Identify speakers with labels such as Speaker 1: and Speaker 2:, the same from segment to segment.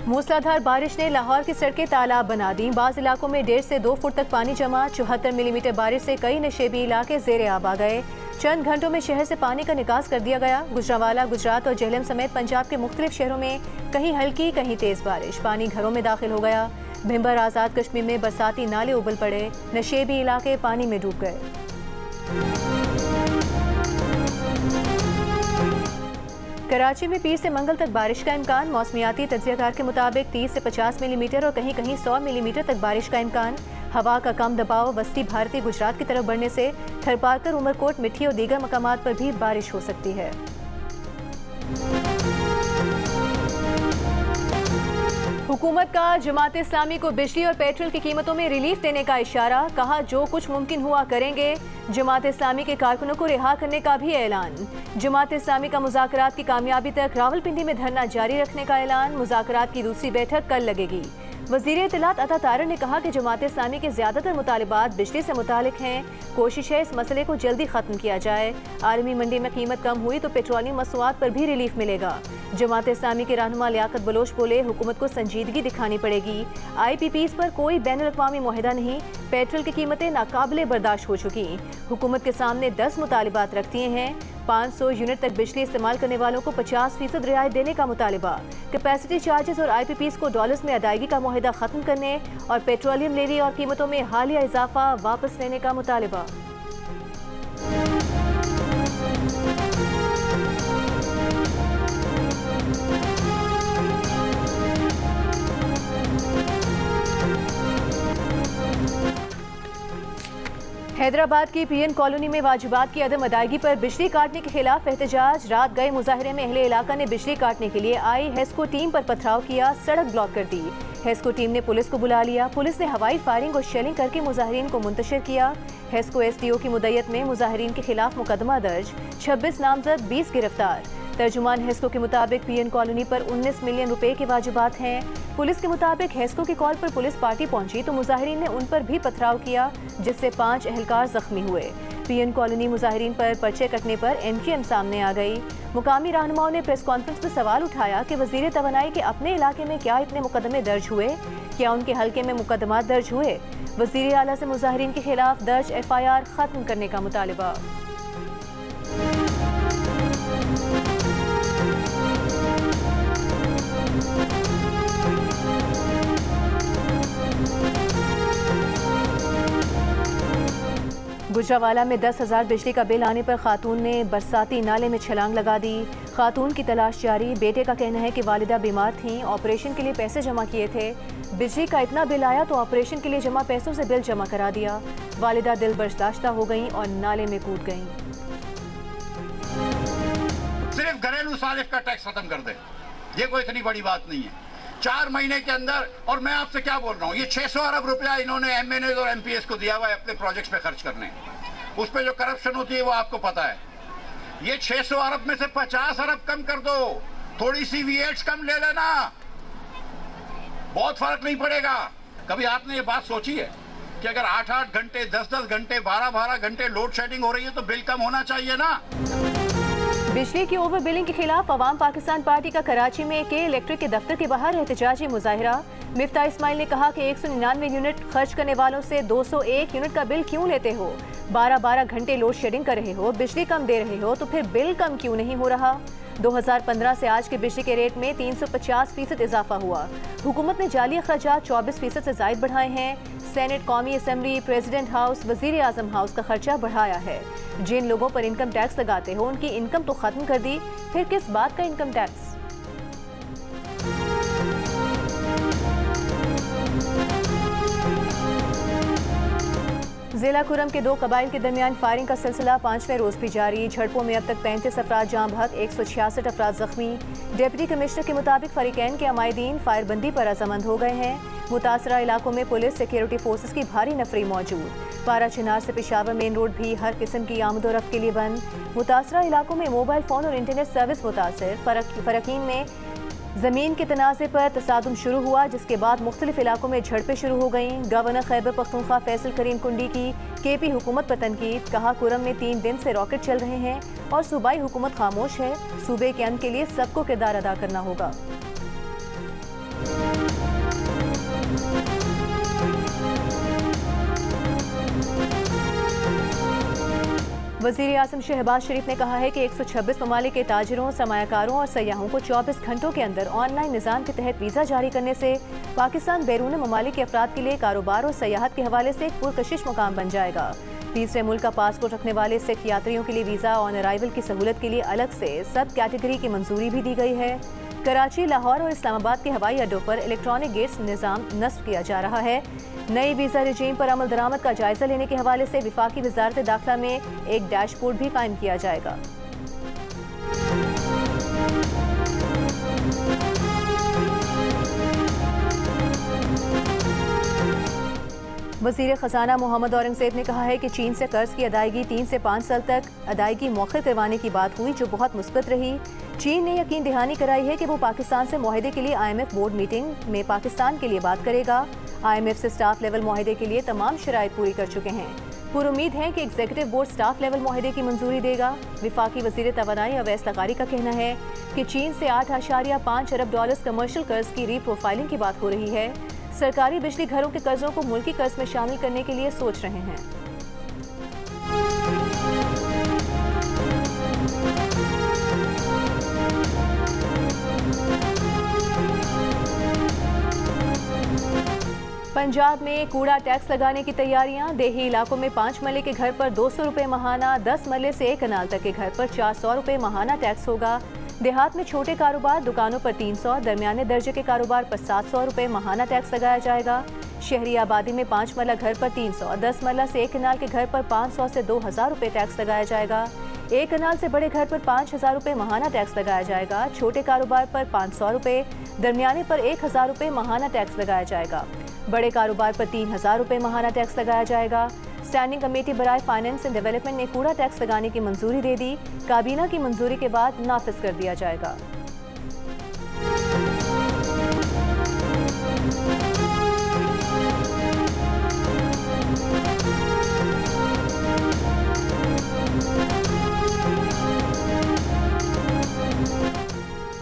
Speaker 1: मूसलाधार बारिश ने लाहौर की सड़कें तालाब बना दी। बाज़ इलाकों में 1.5 से 2 फुट तक पानी जमा। 74 मिलीमीटर बारिश से कई नशेबी इलाके ज़ेरे आब आ गए। चंद घंटों में शहर से पानी का निकास कर दिया गया। गुजरांवाला, गुजरात और जेहलम समेत पंजाब के मुख्तलिफ शहरों में कहीं हल्की कहीं तेज बारिश। पानी घरों में दाखिल हो गया। भिंबर आज़ाद कश्मीर में बरसाती नाले उबल पड़े। नशेबी इलाके पानी में डूब गए। कराची में पीर से मंगल तक बारिश का इम्कान। मौसमियाती तज्जियाकार के मुताबिक 30 से 50 मिलीमीटर और कहीं कहीं 100 मिलीमीटर तक बारिश का इम्कान। हवा का कम दबाव वस्ती भारतीय गुजरात की तरफ बढ़ने से थरपारकर, उमरकोट, मिठी और दीगर मकामात पर भी बारिश हो सकती है। हुकूमत का जमात इस्लामी को बिजली और पेट्रोल की कीमतों में रिलीफ देने का इशारा। कहा जो कुछ मुमकिन हुआ करेंगे। जमात इस्लामी के कारकुनों को रिहा करने का भी ऐलान। जमात इस्लामी का मुज़ाकरात की कामयाबी तक रावलपिंडी में धरना जारी रखने का ऐलान। मुज़ाकरात की दूसरी बैठक कल लगेगी। वज़ीर इत्तलात अता तारर ने कहा कि जमात इस्लामी के ज़्यादातर मुतालिबात बिजली से मुतालिक हैं। कोशिश है इस मसले को जल्दी ख़त्म किया जाए। आलमी मंडी में कीमत कम हुई तो पेट्रोलियम मसनूआत पर भी रिलीफ मिलेगा। जमात इस्लामी के रहनुमा लियाकत बलोच बोले, हुकूमत को संजीदगी दिखानी पड़ेगी। IPPs पर कोई बैनुल-अक़वामी मुआहिदा नहीं। पेट्रोल की कीमतें नाकाबिले बर्दाश्त हो चुकी। हुकूमत के सामने 10 मुतालिबात रखती हैं। 500 यूनिट तक बिजली इस्तेमाल करने वालों को 50% रियायत देने का मुतालिबा। कैपेसिटी चार्जेस और IPPs को डॉलर्स में अदायगी का मुआहिदा ख़त्म करने और पेट्रोलियम लेवी और कीमतों में हालिया इजाफा वापस लेने का मुतालिबा। हैदराबाद की PN कॉलोनी में वाजिबात की अदम अदायगी पर बिजली काटने के खिलाफ एहतजाज। रात गए मुजाहिरे में अहले इलाका ने बिजली काटने के लिए आई हेस्को टीम पर पथराव किया, सड़क ब्लॉक कर दी। हेस्को टीम ने पुलिस को बुला लिया। पुलिस ने हवाई फायरिंग और शेलिंग करके मुजाहिरीन को मुंतशिर किया। हेस्को SDO की मुद्दत में मुजाहिरीन के खिलाफ मुकदमा दर्ज। 26 नामजद, 20 गिरफ्तार। तर्जुमान हेस्को के मुताबिक PN कॉलोनी पर 19 मिलियन रुपए के वाजिबात हैं। पुलिस के मुताबिक हेस्को की कॉल पर पुलिस पार्टी पहुंची तो मुजाहिरीन ने उन पर भी पथराव किया, जिससे 5 एहलकार जख्मी हुए। PN कॉलोनी मुजाहिरीन पर पर्चे कटने पर MKM सामने आ गई। मुकामी रहनुमाओं ने प्रेस कॉन्फ्रेंस में सवाल उठाया कि वजीर तवानाई के अपने इलाके में क्या इतने मुकदमे दर्ज हुए, क्या उनके हल्के में मुकदमा दर्ज हुए। वजीर आला से मुजाहिरीन के खिलाफ दर्ज FIR खत्म करने का मुतालिबा। गुजरांवाला में 10,000 बिजली का बिल आने पर खातून ने बरसाती नाले में छलांग लगा दी। खातून की तलाश जारी। बेटे का कहना है कि वालिदा बीमार थीं, ऑपरेशन के लिए पैसे जमा किए थे। बिजली का इतना बिल आया तो ऑपरेशन के लिए जमा पैसों से बिल जमा करा दिया। वालिदा दिल बर्दाश्ता हो गईं और नाले में कूद गईं।
Speaker 2: सिर्फ घरेलू सालिफ का टैक्स खत्म कर दे, ये कोई इतनी बड़ी बात नहीं है। 4 महीने के अंदर, और मैं आपसे क्या बोल रहा हूँ, ये 600 अरब रुपया इन्होंने MNAs और MPs को दिया हुआ है अपने प्रोजेक्ट्स पे खर्च करने। उस पे जो करप्शन होती है वो आपको पता है। ये 600 अरब में से 50 अरब कम कर दो, थोड़ी सी V8 कम ले लेना, बहुत फर्क नहीं पड़ेगा। कभी आपने ये बात सोची है कि अगर 8-8 घंटे, 10-10 घंटे, 12-12 घंटे लोड शेडिंग हो रही है तो बिल कम होना चाहिए ना।
Speaker 1: बिजली की ओवर बिलिंग के खिलाफ अवाम पाकिस्तान पार्टी का कराची में के इलेक्ट्रिक के दफ्तर के बाहर एहतजाजी मुजाहिरा। मिफ्ता इस्माइल ने कहा कि 199 यूनिट खर्च करने वालों से 201 यूनिट का बिल क्यों लेते हो। 12-12 घंटे लोड शेडिंग कर रहे हो, बिजली कम दे रहे हो तो फिर बिल कम क्यों नहीं हो रहा। 2015 से आज के बिजली के रेट में 350% इजाफा हुआ। हुकूमत ने जाली अखराजात 24% से जायद बढ़ाए हैं। सेनेट, कौमी असम्बली, प्रेसिडेंट हाउस, वजीर आजम हाउस का खर्चा बढ़ाया है। जिन लोगों पर इनकम टैक्स लगाते हो उनकी इनकम तो खत्म कर दी, फिर किस बात का इनकम टैक्स। जिला कुरम के 2 कबाइल के दरमियान फायरिंग का सिलसिला 5वें रोज भी जारी। झड़पों में अब तक 35 अफराद जाँ बहक, 166 अफराद जख्मी। डिप्टी कमिश्नर के मुताबिक फरीकैन के अमायदीन फायरबंदी पर रजामंद हो गए हैं। मुतासरा इलाकों में पुलिस, सिक्योरिटी फोर्सेस की भारी नफरी मौजूद। पारा चिनार से पेशावर मेन रोड भी हर किस्म की आमदोरफ्त के लिए बंद। मुतासरा इलाकों में मोबाइल फ़ोन और इंटरनेट सर्विस मुतासर। फरकीन में ज़मीन के तनाज़े पर तसादुम शुरू हुआ, जिसके बाद मुख्तलिफ इलाकों में झड़पें शुरू हो गईं। गवर्नर खैबर पख्तूनख्वा फैसल करीम कुंडी की KP हुकूमत पर तनकीद। कहा कुरम में 3 दिन से रॉकेट चल रहे हैं और सूबाई हुकूमत खामोश है। सूबे के अमन के लिए सबको किरदार अदा करना होगा। वज़ीर आज़म शहबाज शरीफ ने कहा है कि 126 ममालिक के ताजिरों, सरमायाकारों और सयाहों को 24 घंटों के अंदर ऑनलाइन निज़ाम के तहत वीज़ा जारी करने से पाकिस्तान बैरून ममालिक के अफराद के लिए कारोबार और सयाहत के हवाले से एक पुरकशिश मुकाम बन जाएगा। तीसरे मुल्क का पासपोर्ट रखने वाले सिख यात्रियों के लिए वीज़ा ऑन अराइवल की सहूलत के लिए अलग से सब कैटेगरी की मंजूरी भी दी गई है। कराची, लाहौर और इस्लामाबाद के हवाई अड्डों पर इलेक्ट्रॉनिक गेट्स निज़ाम नस्ब किया जा रहा है। नई वीज़ा रजीम पर अमल दरामद का जायजा लेने के हवाले से विफाकी वज़ारत दाखिला में एक डैशबोर्ड भी कायम किया जाएगा। वज़ीर ख़जाना मोहम्मद औरंगज़ेब ने कहा है कि चीन से कर्ज की अदायगी 3 से 5 साल तक अदायगी मौखर करवाने की बात हुई, जो बहुत मुस्बत रही। चीन ने यकीन दहानी कराई है कि वो पाकिस्तान से मुआहदे के लिए IMF बोर्ड मीटिंग में पाकिस्तान के लिए बात करेगा। IMF से स्टाफ लेवल मुआहदे के लिए तमाम शराइत पूरी कर चुके हैं। पुरुमीद है कि एग्जीक्यूटिव बोर्ड स्टाफ लेवल मुआहदे की मंजूरी देगा। विफाकी वज़ीर तवानाई अवैस लगारी का कहना है कि चीन से $8.5 अरब कमर्शियल कर्ज की रीप्रोफाइलिंग की बात हो रही है। सरकारी बिजली घरों के कर्जों को मुल्की कर्ज में शामिल करने के लिए सोच रहे हैं। पंजाब में कूड़ा टैक्स लगाने की तैयारियां। देही इलाकों में 5 मरले के घर पर 200 रुपये महाना, 10 मरले से 1 कनाल तक के घर पर 400 रुपये महाना टैक्स होगा। देहात में छोटे कारोबार, दुकानों पर 300, दरमियाने दर्जे के कारोबार पर 700 रुपये महाना टैक्स लगाया जाएगा। शहरी आबादी में 5 मरला घर पर 300, 10 मरला से 1 कनाल के घर पर 500 से 2000 रुपये टैक्स लगाया जाएगा। 1 कनाल से बड़े घर पर 5000 रुपये महाना टैक्स लगाया जाएगा। छोटे कारोबार पर 500 रुपये, दरमियाने पर 1000 रुपये महाना टैक्स लगाया जाएगा। बड़े कारोबार पर 3000 रुपये महाना टैक्स लगाया जाएगा। स्टैंडिंग कमेटी बराए फाइनेंस एंड डेवलपमेंट ने कूड़ा टैक्स लगाने की मंजूरी दे दी। काबीना की मंजूरी के बाद नाफिज कर दिया जाएगा।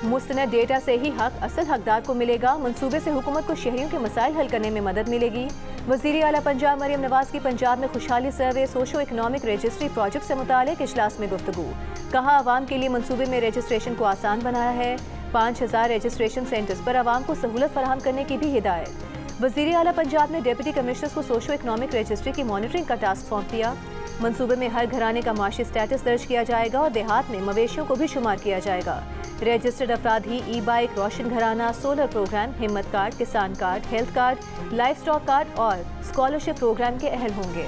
Speaker 1: मुस्तनद डेटा से ही हक असल हकदार को मिलेगा। मंसूबे से हुकूमत को शहरियों के मसाइल हल करने में मदद मिलेगी। वज़ीर आला पंजाब मरियम नवाज की पंजाब में खुशहाली सर्वे सोशो इकनॉमिक रजिस्ट्री प्रोजेक्ट से मुतालिक इजलास में गुफ्तगू। कहा, आवाम के लिए मंसूबे में रजिस्ट्रेशन को आसान बनाया है। 5000 रजिस्ट्रेशन सेंटर्स पर आवाम को सहूलत फराहम करने की भी हिदायत। वज़ीर आला पंजाब ने डिप्टी कमिश्नर्स को सोशो इकनॉमिक रजिस्ट्री की मॉनिटरिंग का टास्क सौंप दिया। मंसूबे में हर घराने का माशी स्टेटस दर्ज किया जाएगा और देहात में मवेशियों को भी शुमार किया जाएगा। रजिस्टर्ड अफराद ही ई-बाइक, रोशन घराना, सोलर प्रोग्राम, हिम्मत कार्ड, किसान card, health card, life stock card और स्कॉलरशिप प्रोग्राम के अहल होंगे।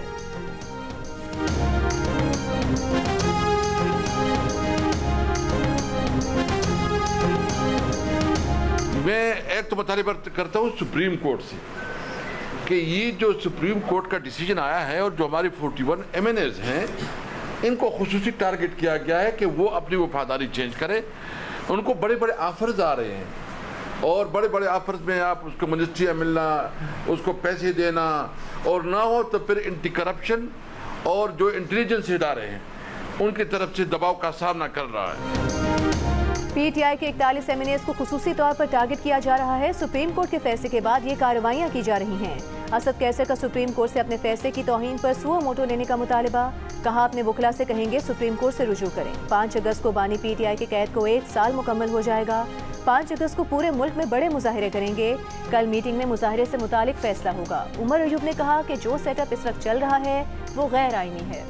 Speaker 3: मैं एक तो मुतालिबा करता हूँ सुप्रीम कोर्ट से कि ये जो सुप्रीम कोर्ट का डिसीजन आया है और जो हमारे 41 MNAs हैं, इनको खुसूसी टारगेट किया गया है कि वो अपनी वफादारी चेंज करें। उनको बड़े बड़े ऑफर्स आ रहे हैं और बड़े बड़े ऑफर्स में आप उसको मिनिस्ट्रियाँ मिलना, उसको पैसे देना, और ना हो तो फिर एंटी करप्शन और जो इंटेलिजेंस इदारे हैं उनकी तरफ से दबाव का सामना कर रहा है।
Speaker 1: PTI के 41 MNAs को खुसूसी तौर पर टारगेट किया जा रहा है। सुप्रीम कोर्ट के फैसले के बाद ये कार्रवाइयाँ की जा रही हैं। असद कैसर का सुप्रीम कोर्ट से अपने फैसले की तौहीन पर सुओ मोटो लेने का मुतालिबा। कहा, अपने वकला से कहेंगे सुप्रीम कोर्ट से रुजू करें। 5 अगस्त को बानी PTI के कैद को 1 साल मुकम्मल हो जाएगा। 5 अगस्त को पूरे मुल्क में बड़े मुजाहरे करेंगे। कल मीटिंग में मुजाहरे से मुतालिक फैसला होगा। उमर अयूब ने कहा कि जो सेटअप इस वक्त चल रहा है वो गैर आईनी है।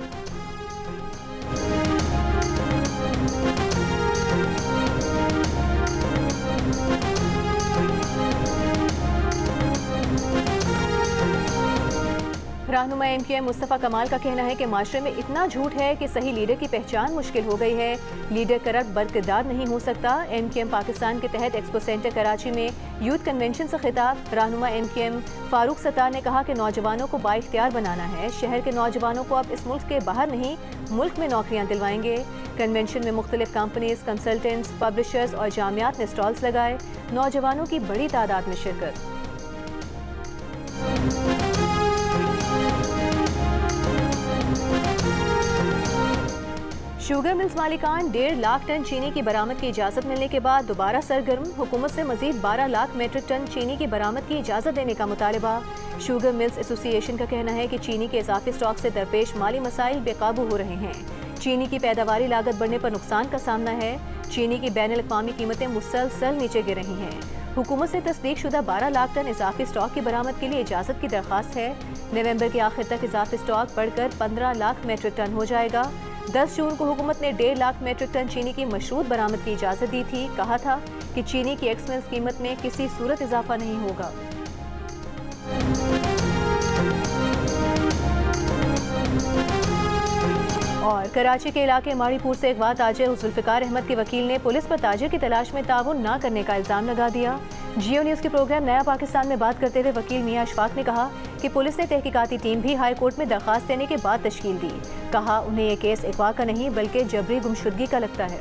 Speaker 1: रहनुमा MQM मुस्तफ़ा कमाल का कहना है कि माशरे में इतना झूठ है कि सही लीडर की पहचान मुश्किल हो गई है। लीडर करप्ट बरकरार नहीं हो सकता। MQM पाकिस्तान के तहत एक्सपो सेंटर कराची में यूथ कन्वेंशन से खिताब। रहनुमा MQM फारूक सत्तार ने कहा कि नौजवानों को बाइख्तियार बनाना है। शहर के नौजवानों को अब इस मुल्क के बाहर नहीं, मुल्क में नौकरियाँ दिलवाएंगे। कन्वेंशन में मुख्तलिफ कंपनीज, कंसल्टेंट्स, पब्लिशर्स और जामियात ने स्टॉल्स लगाए। नौजवानों की बड़ी तादाद में शिरकत। शुगर मिल्स मालिकान 1.5 लाख टन चीनी की बरामद की इजाज़त मिलने के बाद दोबारा सरगर्म। हुकूमत से मजीद 12 लाख मीट्रिक टन चीनी की बरामद की इजाज़त देने का मुतालिबा। शुगर मिल्स एसोसिएशन का कहना है कि चीनी के इजाफी स्टॉक से दरपेश माली मसाइल बेकाबू हो रहे हैं। चीनी की पैदावारी लागत बढ़ने पर नुकसान का सामना है। चीनी की बैनुल अक़वामी कीमतें मुसलसल नीचे गिर रही हैं। हुकूमत से तस्दीक शुदा 12 लाख टन इजाफी स्टॉक की बरामद के लिए इजाज़त की दरख्वास्त है। नवंबर के आखिर तक इजाफी स्टॉक बढ़कर 15 लाख मेट्रिक टन हो जाएगा। 10 जून को हुकूमत ने 1.5 लाख मेट्रिक टन चीनी की मशरूत बरामद की इजाज़त दी थी। कहा था कि चीनी की एक्समिल्स कीमत में किसी सूरत इजाफा नहीं होगा। और कराची के इलाके माड़ीपुर से अगवा ताजिर जुल्फ़िकार अहमद के वकील ने पुलिस पर ताजिर की तलाश में ताउन न करने का इल्ज़ाम लगा दिया। जियो न्यूज़ के प्रोग्राम नया पाकिस्तान में बात करते हुए वकील मियां अशफाक ने कहा कि पुलिस ने तहकीकाती टीम भी हाई कोर्ट में दरख्वास्त देने के बाद तश्कील दी। कहा उन्हें यह केस अगवा का नहीं बल्कि जबरी गुमशुदगी का लगता है।